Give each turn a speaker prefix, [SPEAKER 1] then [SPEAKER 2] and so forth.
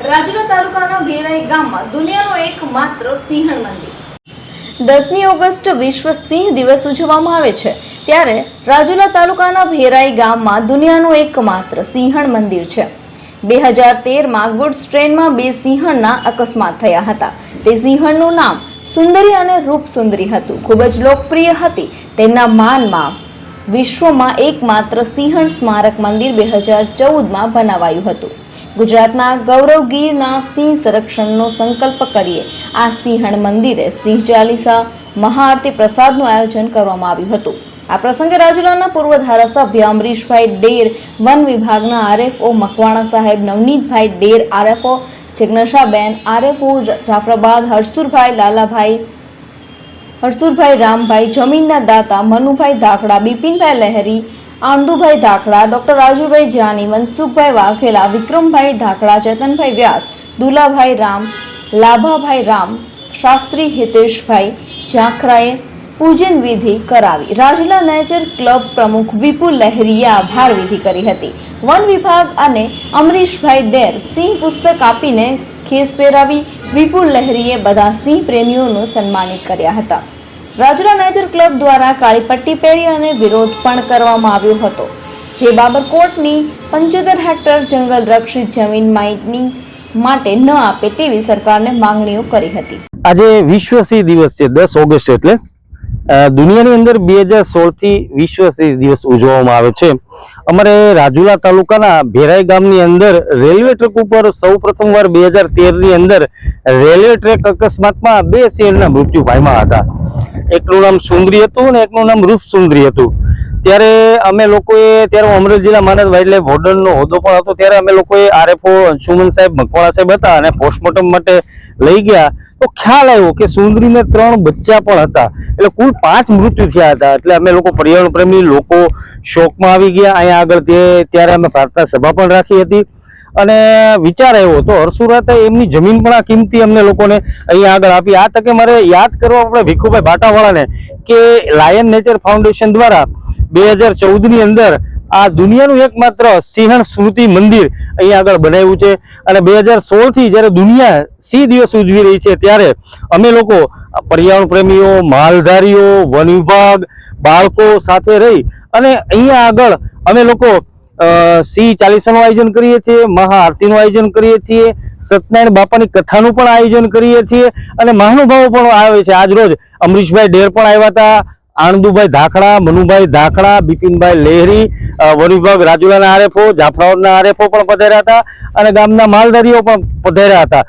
[SPEAKER 1] રાજુલા તાલુકાના ભેરાઈ ગામમાં દુનિયાનું એકમાત્ર સિંહણ મંદિર 10મી ઓગસ્ટ વિશ્વ સિંહ દિવસ ઉજવવામાં આવે છે ત્યારે રાજુલા તાલુકાના ભેરાઈ ગામમાં દુનિયાનું એકમાત્ર સિંહણ મંદિર છે। 2013માં ગુડ્સ ટ્રેનમાં 2 સિંહણના અકસ્માત થયા હતા। તે સિંહણનું નામ સુંદરી અને રૂપસુંદરી હતું। ખૂબ જ લોકપ્રિય હતી। તેમના માનમાં વિશ્વમાં એકમાત્ર સિંહણ સ્મારક મંદિર 2014માં બનાવાયું હતું। ગુજરાતના ગૌરવ ગીરના સિંહ સંરક્ષણનો સંકલ્પ કરીએ આ સિંહણ મંદિરે સિંહ ચાલીસા મહાઆરતી પ્રસાદનું આયોજન કરવામાં આવ્યું હતું। આ પ્રસંગે રાજુલાના પૂર્વ ધારાસભ્ય અમરીશભાઈ ડેર, વન વિભાગના આરએફઓ મકવાણા સાહેબ, નવનીતભાઈ ડેર, આરએફઓ જિજ્ઞાસાબેન, આરએફઓ જાફરાબાદ હરસુરભાઈ લાલાભાઈ, હરસુરભાઈ રામભાઈ, જમીનના દાતા મનુભાઈ ધાકડા, બિપિનભાઈ લહેરી, આંદુભાઈ ધાકડા, ડોક્ટર રાજુભાઈ જાની, મનસુખભાઈ વાઘેલા, વિક્રમભાઈ ધાકડા, ચેતનભાઈ વ્યાસ, દુલાભાઈ રામ, લાભાભાઈ રામ, શાસ્ત્રી હિતેશભાઈ ઝાખરાએ પૂજન વિધિ કરાવી। રાજુલા નેચર ક્લબ પ્રમુખ વિપુલ લહેરીએ આભાર વિધિ કરી હતી। વન વિભાગ અને અમરીશભાઈ ડેર સિંહ પુસ્તક આપીને ખેસ પહેરાવી વિપુલ લહેરીએ બધા સિંહ પ્રેમીઓનું સન્માનિત કર્યા હતા। રાજુલા નેચર ક્લબ દ્વારા કાળી પટ્ટી પહેરી અને વિરોધ પણ કરવામાં આવ્યો હતો, જે બાબરકોટની 75 હેક્ટર જંગલ રક્ષિત જમીન માઇનિંગ માટે ન આપે તેવી સરકારને માંગણીઓ કરી હતી।
[SPEAKER 2] આજે વિશ્વ સિંહ દિવસ છે 10 ઓગસ્ટ એટલે દુનિયાની અંદર 2016 થી વિશ્વ સિંહ દિવસ ઉજવવામાં આવે છે। અમારે રાજુલા તાલુકાના ભેરાઈ ગામની અંદર રેલવે ટ્રેક ઉપર સૌ પ્રથમવાર 2013 ની અંદર રેલવે ટ્રેક અકસ્માતમાં 2 સિંહણના મૃત્યુ પામ્યા હતા। એકનું નામ સુંદરી હતું અને એકનું નામ રૂપસુંદરી હતું। ત્યારે અમે લોકોએ અમરેલી જિલ્લા માનદ વાઇલ્ડલાઇફ વોર્ડનનો હોદ્દો પણ હતો। ત્યારે અમે લોકોએ આરએફઓ અંશુમન સાહેબ મકવાણા સાહેબ હતા અને પોસ્ટમોર્ટમ માટે લઈ ગયા તો ખ્યાલ આવ્યો કે સુંદરીને 3 બચ્ચા પણ હતા, એટલે કુલ 5 મૃત્યુ થયા હતા। એટલે અમે લોકો પર્યાવરણ પ્રેમી લોકો શોકમાં આવી ગયા। અહીંયા આગળ ત્યારે અમે પ્રાર્થના સભા પણ રાખી હતી અને વિચાર આવ્યો તો હરસુરાતે એમની જમીન પણ આ કિંમતી અમને લોકોને અહીંયા આગળ આપી। આ તકે મારે યાદ કરવા આપણે ભીખુભાઈ બાટાવાળાને કે લાયન નેચર ફાઉન્ડેશન દ્વારા 2014 ની અંદર આ દુનિયાનું એકમાત્ર સિંહણ સ્મૃતિ મંદિર અહીંયા આગળ બનાવ્યું છે અને 2016 થી જ્યારે દુનિયા સિંહ દિવસ ઉજવી રહી છે ત્યારે અમે લોકો પર્યાવરણ પ્રેમીઓ, માલધારીઓ, વન વિભાગ, બાળકો સાથે રહી અને અહીંયા આગળ અમે લોકો સિંહ ચાલીસાનું આયોજન કરીએ છીએ, મહાઆરતીનું આયોજન કરીએ છીએ, સત્યનારાયણ બાપાની કથાનું પણ આયોજન કરીએ છીએ અને મહાનુભાવો પણ આવે છે। આજ રોજ અમરીશભાઈ ડેર પણ આવ્યા હતા, આણંદુભાઈ ધાકડા, મનુભાઈ ધાકડા, બિપિનભાઈ લહેરી, વન વિભાગ રાજુલાના આરએફઓ, જાફરાબાદના આરએફઓ પણ પધાર્યા હતા અને ગામના માલધારીઓ પણ પધાર્યા હતા।